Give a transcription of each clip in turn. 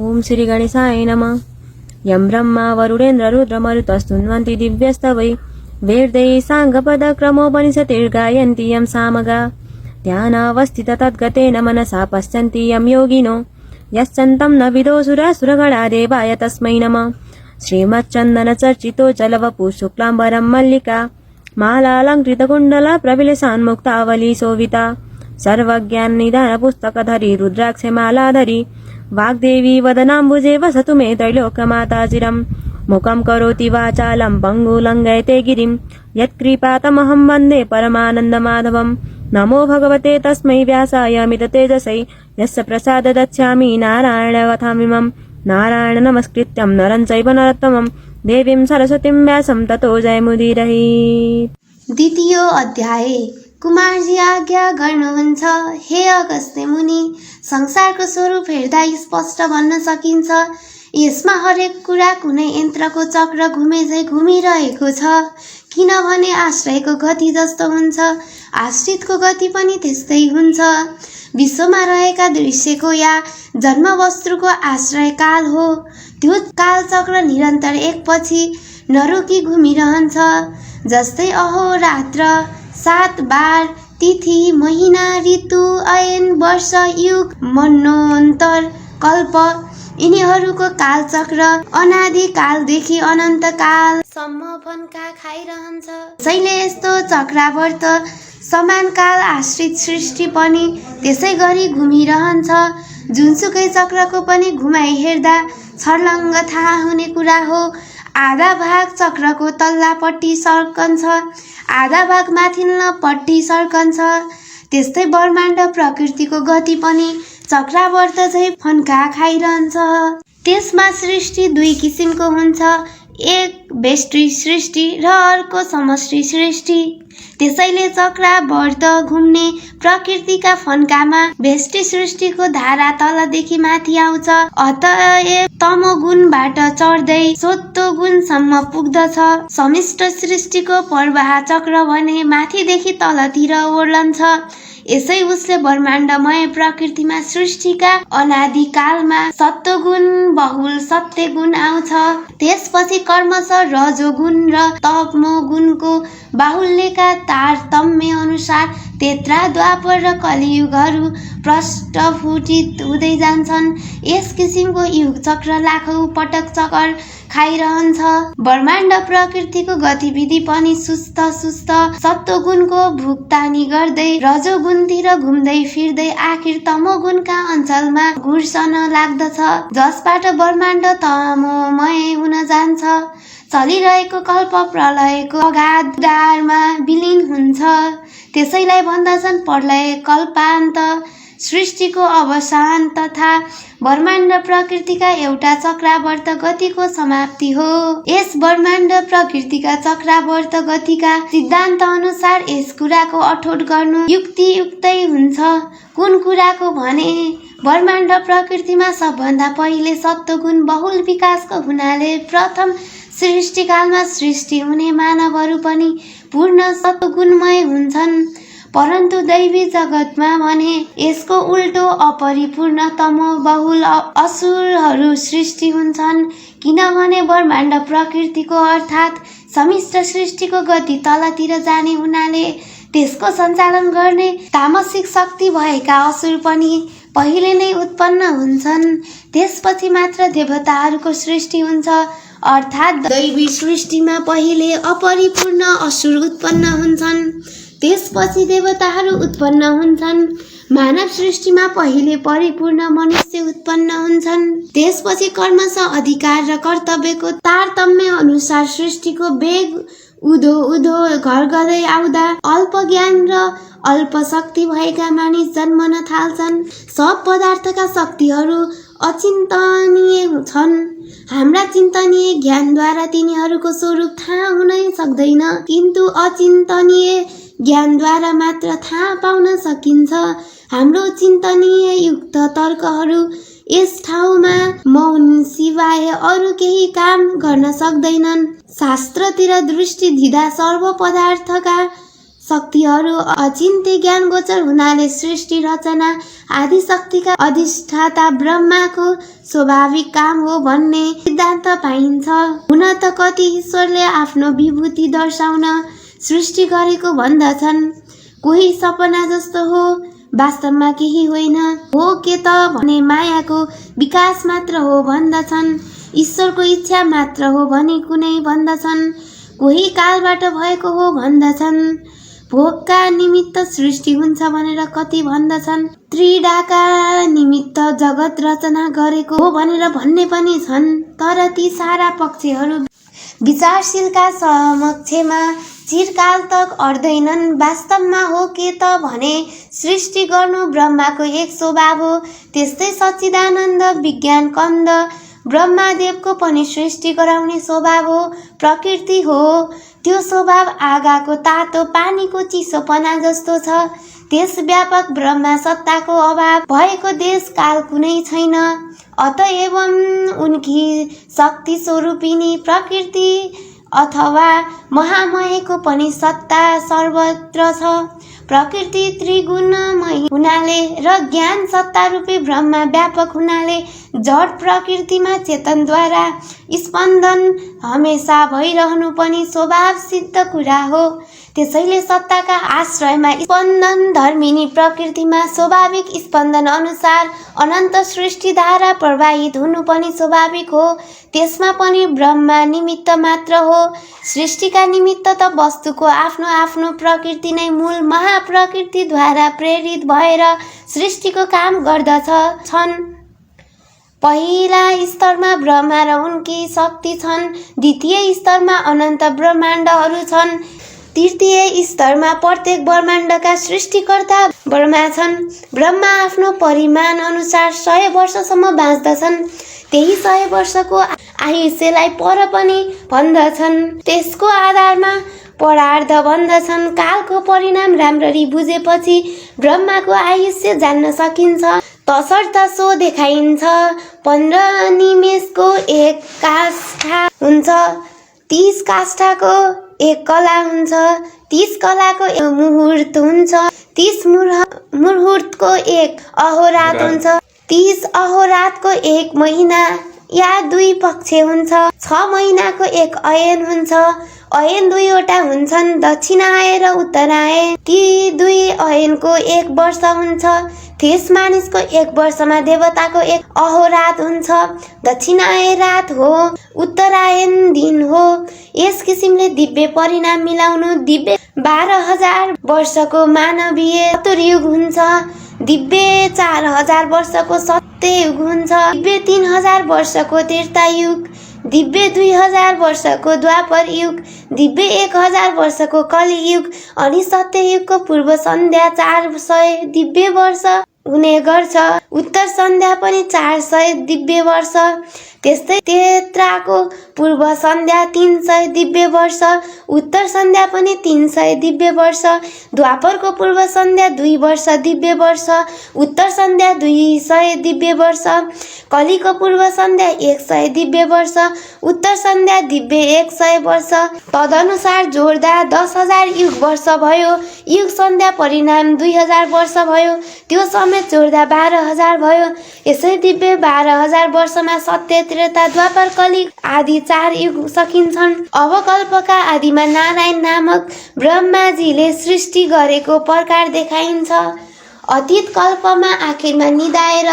ओम श्री गणेशाय नमः। यं ब्रह्मा वरुणेन्द्र रुद्रमरुतस्तुन्वन्ति दिव्यस्तवै वेदैः साङ्गपदक्रमोपनिषतिर्गायन्ति यं सामगा ध्यानावस्थित तद्गतेन मनसा पश्यन्ति यं योगिनो यश्चन्तं न विदुषुरासुरगणा देवाय तस्मै नमः। श्रीमच्चन्दनचर्चितो जलवपुः शुक्लाम्बरं मल्लिका मालालङ्कृतकुण्डला प्रविलसान्मुक्तावली शोभिता सर्वज्ञाननिधानपुस्तकधरी रुद्राक्षमालाधरी वाग्देवी वदनाम्बुजे वसतु मे त्रैलोक्यमाता चिरम्। मुखं करोति वाचालं पङ्गुलङ्घयते गिरिं यत्कृपातमहं वन्दे परमानन्दमाधवम्। नमो भगवते तस्मै व्यासाय मिततेजसै यस्य प्रसाददच्छामि नारायणकथामिमम्। नारायण नमस्कृत्यं नरं चैव नरोत्तमं देवीं सरस्वतीं व्यासं ततो जयमुदीरये। द्वितीय अध्याय। कुमारजी आज्ञा गर्नुहुन्छ, हे अगस्त्य मुनि, संसारको स्वरूप हेर्दा स्पष्ट भन्न सकिन्छ। यसमा हरेक कुरा कुनै यन्त्रको चक्र घुमे झै घुमिरहेको छ, किनभने आश्रयको गति जस्तो हुन्छ आश्रितको गति पनि त्यस्तै हुन्छ। विश्वमा रहेका दृश्यको या जन्मवस्तुको आश्रय काल हो। त्यो कालचक्र निरन्तर एकपछि नरोकी घुमिरहन्छ। जस्तै अहोरात्र, 7 बार, तिथि, महिना, ऋतु, अयन, वर्ष, युग, मन्वन्तर, कल्प यिनीहरूको कालचक्र अनादि कालदेखि अनन्त कालसम्म फन्का खाइरहन्छ। त्यसैले यस्तो चक्रावर्त समान काल आश्रित सृष्टि पनि त्यसै गरी घुमिरहन्छ। जुनसुकै चक्रको पनि घुमाइ हेर्दा छर्लङ्ग थाहा हुने कुरा हो। आधा भाग चक्रको तल्लापट्टि सर्कन्छ, आधा भाग माथिल्लोपट्टि सर्कन्छ। त्यस्तै ब्रह्माण्ड प्रकृतिको गति पनि चक्रावर्त झै फन्का खाइरहन्छ। त्यसमा सृष्टि 2 किसिमको हुन्छ, एक व्यष्टि सृष्टि र अर्को समष्टि सृष्टि। त्यसैले चक्रावर्त घुम्ने प्रकृतिका फन्कामा व्यष्टि सृष्टिको धारा तलदेखि माथि आउँछ। अतएव तमोगुणबाट चढ्दै सत्वगुणसम्म पुग्दछ। समिष्ट सृष्टिको प्रवाह चक्र भने माथिदेखि तलतिर ओर्लन्छ। यसै उसले ब्रह्माण्डमय प्रकृतिमा सृष्टिका अनादि कालमा सत्वगुण बहुल सत्यगुण आउँछ। त्यसपछि क्रमशः रजोगुण र तमोगुणको बाहुल्यका तारतम्य अनुसार त्रेता, द्वापर र कलियुगहरू प्रस्फुटित हुँदै जान्छन्। यस किसिमको युग चक्र लाखौं पटक चक्कर खाइरहन्छ। ब्रह्माण्ड प्रकृतिको गतिविधि पनि सुस्त सत्वगुणको भुक्तानी गर्दै रजोगुणतिर घुम्दै फिर्दै आखिर तमोगुणका अञ्चलमा घुर्सन लाग्दछ, जसबाट ब्रह्माण्ड तमोमय हुन जान्छ। चलिरहेको कल्प प्रलयको अगाधारमा विलीन हुन्छ। त्यसैलाई भन्दछन् प्रलय, कल्पान्त, सृष्टिको अवसान तथा ब्रह्माण्ड प्रकृतिका एउटा चक्रावर्त गतिको समाप्ति हो। यस ब्रह्माण्ड प्रकृतिका चक्रावर्त गतिका सिद्धान्त अनुसार यस कुराको अठोट गर्नु युक्तियुक्तै हुन्छ। कुन कुराको भने ब्रह्माण्ड प्रकृतिमा सबभन्दा पहिले सत्वगुण बहुल विकासको हुनाले प्रथम सृष्टिकालमा सृष्टि हुने मानवहरू पनि पूर्ण सत्वगुणमय हुन्छन्। परन्तु दैवी जगतमा भने यसको उल्टो अपरिपूर्ण तमो बहुल असुरहरू सृष्टि हुन्छन्। किनभने ब्रह्माण्ड प्रकृतिको अर्थात् समिष्ट सृष्टिको गति तलतिर जाने हुनाले त्यसको सञ्चालन गर्ने तामसिक शक्ति भएका असुर पनि पहिले नै उत्पन्न हुन्छन्। त्यसपछि मात्र देवताहरूको सृष्टि हुन्छ। अर्थात् दैवी सृष्टिमा पहिले अपरिपूर्ण असुर उत्पन्न हुन्छन्, त्यसपछि देवताहरू उत्पन्न हुन्छन्। मानव सृष्टिमा पहिले परिपूर्ण मनुष्य उत्पन्न हुन्छन्। त्यसपछि क्रमशः अधिकार र कर्तव्यको तारतम्य अनुसार सृष्टिको वेग उधो घर गर्दै आउँदा अल्प ज्ञान र अल्प शक्ति भएका मानिस जन्मन थाल्छन्। सब पदार्थका शक्तिहरू अचिन्तनीय छन्। हाम्रा चिन्तनीय ज्ञानद्वारा तिनीहरूको स्वरूप थाहा हुनै सक्दैन, किन्तु अचिन्तनीय ज्ञानद्वारा मात्र थाहा पाउन सकिन्छ। हाम्रो चिन्तनीय युक्त तर्कहरू यस ठाउँमा मौन सिवाय अरू केही काम गर्न सक्दैनन्। शास्त्रतिर दृष्टि दिँदा सर्व पदार्थका शक्तिहरू अचिन्त्य ज्ञान गोचर हुनाले सृष्टि रचना आदि शक्तिका अधिष्ठाता ब्रह्माको स्वाभाविक काम हो भन्ने सिद्धान्त पाइन्छ। हुन त कति ईश्वरले आफ्नो विभूति दर्शाउन सृष्टि गरेको भन्दछन्। कोही सपना जस्तो हो, वास्तवमा केही होइन। हो के त भने मायाको विकास मात्र हो भन्दछन्। ईश्वरको इच्छा मात्र हो भने कुनै भन्दछन्। कोही कालबाट भएको हो भन्दछन्। भोगका निमित्त सृष्टि हुन्छ भनेर कति भन्दछन्। त्रिडाका निमित्त जगत रचना गरेको हो भनेर भन्ने पनि छन्। तर ती सारा पक्षहरू विचारशीलका समक्षमा चिरकाल तक अड्दैनन्। वास्तवमा हो के त भने सृष्टि गर्नु ब्रह्माको एक स्वभाव हो। त्यस्तै सच्चिदानन्द विज्ञान कन्द ब्रह्मादेवको पनि सृष्टि गराउने स्वभाव हो, प्रकृति हो। त्यो स्वभाव आगाको तातो पानीको चिसोपना जस्तो छ। त्यस व्यापक ब्रह्मा सत्ताको अभाव भएको देश काल कुनै छैन। अतएव उनकी शक्ति स्वरूपिणी प्रकृति अथवा महामयको पनि सत्ता सर्वत्र छ। प्रकृति त्रिगुणमय हुनाले र ज्ञान सत्ता रूपी ब्रह्मा व्यापक हुनाले जड प्रकृतिमा चेतनद्वारा स्पन्दन हमेशा भइरहनु पनि स्वभाव सिद्ध कुरा हो। त्यसैले सत्ताका आश्रयमा स्पन्दन धर्मिनी प्रकृतिमा स्वाभाविक स्पन्दन अनुसार अनन्त सृष्टिधारा प्रवाहित हुनु पनि स्वाभाविक हो। त्यसमा पनि ब्रह्मा निमित्त मात्र हो। सृष्टिका निमित्त त वस्तुको आफ्नो आफ्नो प्रकृति नै मूल महाप्रकृतिद्वारा प्रेरित भएर सृष्टिको काम गर्दछन्। पहिला स्तरमा ब्रह्मा र उनकी शक्ति छन्। द्वितीय स्तरमा अनन्त ब्रह्माण्डहरू छन्। तृतीय स्तरमा प्रत्येक ब्रह्माण्डका सृष्टिकर्ता ब्रह्मा छन्। ब्रह्मा आफ्नो परिमाण अनुसार 100 वर्षसम्म बाँच्दछन्। त्यही 100 वर्षको आयुष्यलाई पर पनि भन्दछन्। त्यसको आधारमा परार्ध भन्दछन्। कालको परिणाम राम्ररी बुझेपछि ब्रह्माको आयुष्य जान्न सकिन्छ। तसर्थ सो देखाइन्छ। 15 निमेषको एक काष्ठा हुन्छ। 30 काष्ठाको एक कला हुन्छ। 30 कलाको एक मुहुर्त हुन्छ। 30 मुहुर्तको एक अहोरात हुन्छ। 30 अहोरातको एक महिना या 2 पक्ष हुन्छ। 6 महिनाको एक अयन हुन्छ। अयन 2वटा हुन्छन्, दक्षिणाय र उत्तराय। ती 2 अयनको एक वर्ष हुन्छ। त्यस मानिसको एक वर्षमा देवताको एक अहोरात हुन्छ। दक्षिणाय रात हो, उत्तरायण दिन हो। यस किसिमले दिव्य परिणाम मिलाउनु दिव्य 12,000 वर्षको मानवीय चतुर्युग हुन्छ। दिव्य 4,000 वर्षको सत्ययुग हुन्छ। दिव्य 3,000 वर्षको त्रेतायुग। दिव्य 2,000 वर्षको द्वापर युग। दिव्य 1,000 वर्षको कलियुग अनि सत्ययुगको पूर्व सन्ध्या 400 दिव्य वर्ष हुने गर्छ। उत्तर सन्ध्या पनि 400 दिव्य वर्ष। त्यस्तै तेत्राको पूर्व सन्ध्या 300 दिव्य वर्ष। उत्तर सन्ध्या पनि 300 दिव्य वर्ष। द्वापरको पूर्व सन्ध्या 2 वर्ष दिव्य वर्ष। उत्तर सन्ध्या 200 दिव्य वर्ष। कलिको पूर्व सन्ध्या 100 दिव्य वर्ष। उत्तर सन्ध्या दिव्य 100 वर्ष। तदनुसार जोड्दा 10,000 युग वर्ष भयो। युग सन्ध्या परिणाम 2,000 वर्ष भयो। त्यो समेत जोड्दा 12,000 भयो। यसै दिव्य 12,000 वर्षमा सत्य, त्रेता, द्वापर, कलि आदि 4 युग सकिन्छन्। अब कल्पका आदिमा नारायण नामक ब्रह्माजीले सृष्टि गरेको प्रकार देखाइन्छ। अतीत कल्पमा आखिरमा निदाएर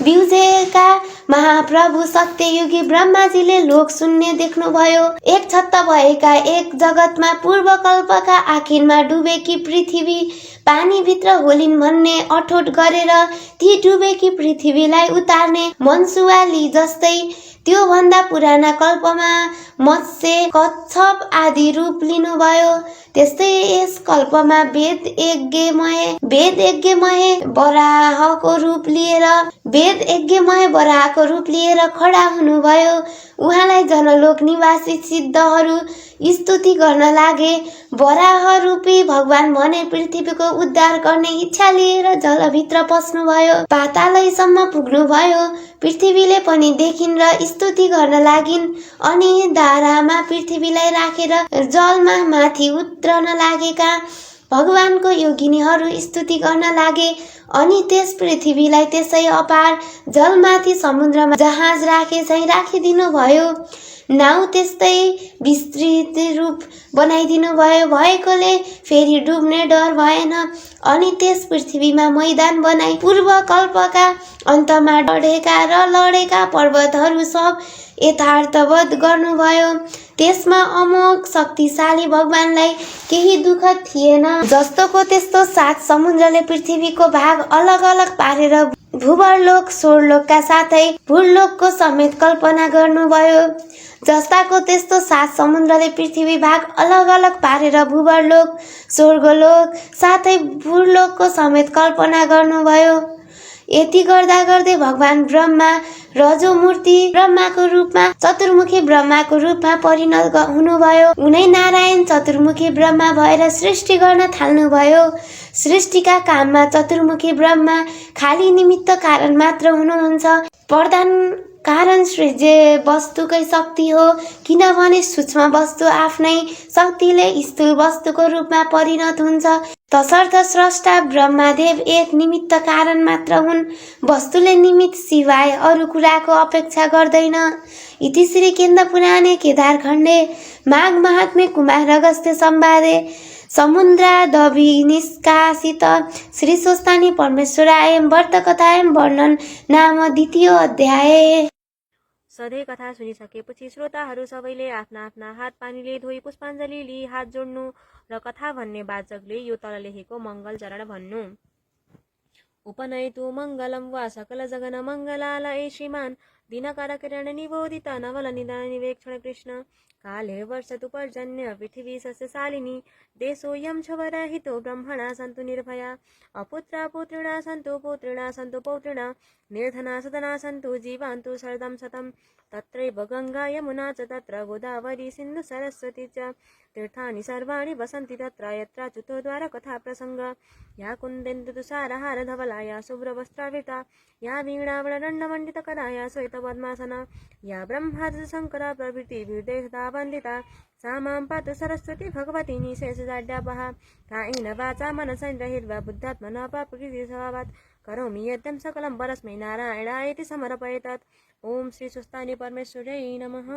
बिउजेका महाप्रभु सत्ययुगी ब्रह्माजीले लोक शून्य देख्नुभयो। एक छत्त भएका एक जगतमा पूर्व कल्पका आखिरमा डुबेकी पृथ्वी पानीभित्र होलिन् भन्ने अठोट गरेर ती डुबेकी पृथ्वीलाई उतार्ने मनसुवाली जस्तै त्यो भन्दा पुराना कल्पमा मत्स्य, कच्छप आदि रूप लिनुभयो। त्यस्तै यस कल्पमा वेद यज्ञमय वराहको रूप लिएर खडा हुनुभयो। उहाँलाई जनलोक निवासी सिद्धहरू स्तुति गर्न लागे। वराह रूपी भगवान भने पृथ्वीको उद्धार गर्ने इच्छा लिएर जलभित्र पस्नुभयो। पातालैसम्म पुग्नुभयो। पृथ्वीले पनि देखिन् र स्तुति गर्न लागिन्। अनि दारामा पृथ्वीलाई राखेर जलमा माथि उत्रन लागेका भगवानको योगिनीहरू स्तुति गर्न लागे अनि त्यस पृथ्वीलाई त्यसै अपार जलमाथि समुद्रमा जहाज राखे झैँ राखिदिनु भयो। नाउ त्यस्तै विस्तृत रूप बनाइदिनु भएकोले फेरि डुब्ने डर भएन अनि त्यस पृथ्वीमा मैदान बनाई पूर्वकल्पका अन्तमा डढेका र लडेका पर्वतहरू सब यथार्थवत गर्नुभयो। त्यसमा अमोघ शक्तिशाली भगवानलाई केही दुःख थिएन। जस्तोको त्यस्तो 7 समुद्रले पृथ्वीको भाग अलग अलग पारेर भूवर्लोक स्वरलोकका साथै भूलोकको समेत कल्पना गर्नुभयो। जस्ताको त्यस्तो 7 समुद्रले पृथ्वी भाग अलग अलग पारेर भूवर्लोक स्वर्गलोक साथै भूलोकको समेत कल्पना गर्नुभयो। यति गर्दा गर्दै भगवान ब्रह्मा रजोमूर्ति ब्रह्माको रूपमा चतुर्मुखी ब्रह्माको रूपमा परिणत हुनुभयो। उनै नारायण चतुर्मुखी ब्रह्मा भएर सृष्टि गर्न थाल्नुभयो। सृष्टिका काममा चतुर्मुखी ब्रह्मा खाली निमित्त कारण मात्र हुनुहुन्छ। प्रधान कारण सृज्य वस्तुकै शक्ति हो, किनभने सूक्ष्म वस्तु आफ्नै शक्तिले स्थूल वस्तुको रूपमा परिणत हुन्छ। तसर्थ स्रष्टा ब्रह्मादेव एक निमित्त कारण मात्र हुन्। वस्तुले निमित्त सिवाय अरू कुराको अपेक्षा गर्दैन। इति श्री केन्द पुराणे केदारखण्डे माघ महात्म्ये कुमार अगस्त्य संवादे समुद्रादभि निष्कासित श्री स्वस्तानी परमेश्वरायं व्रतकथायं वर्णन नाम 2 अध्याय। सधैँ कथा सुनिसकेपछि श्रोताहरू सबैले आफ्ना आफ्ना हात पानीले धोई पुष्पाञ्जली लिई हात जोड्नु र कथा भन्ने वाचकले यो तल लेखेको मङ्गल चरण भन्नु। उपनयतु मङ्गलं वा सकल जगन मङ्गलालय श्रीमान् दिनकर किरण निबोधित नवल निदान निवेक्षण कृष्ण काले वर्षतु पर्जन्य पृथिवी सस्यशालिनी देशोऽयं क्षवरहितो ब्रह्मणा सन्तु निर्भया अपुत्रा पुत्रिणा सन्तु पौत्रिणा सन्तु पौत्रिणा निर्धना सदना सन्तु जीवान्तु शरदं शतं तत्रैव गङ्गा यमुना च तत्र गोदावरी सिन्धु सरस्वती च तीर्थानि सर्वाणि वसन्ति तत्र यत्र चतुर्द्वार कथा प्रसंग या कुन्देन्दु तुषारहार धवला या शुभ्रवस्त्रावृता या वीणावलदण्डमण्डितकरा या श्वेतपद्मासना या ब्रह्मादि शङ्करा प्रभृति वीर्देहता वन्दिता सा मां पातु सरस्वती भगवती निशेषजाड्यापहा कायेन वाचा मनसेन्द्रियैर्वा बुद्ध्यात्मना प्रकृति स्वभावात् करोमि यद्यं सकलं परस्मै नारायणायेति समर्पयेत्। ओम श्री स्वस्तानी परमेश्वर्यै नमः।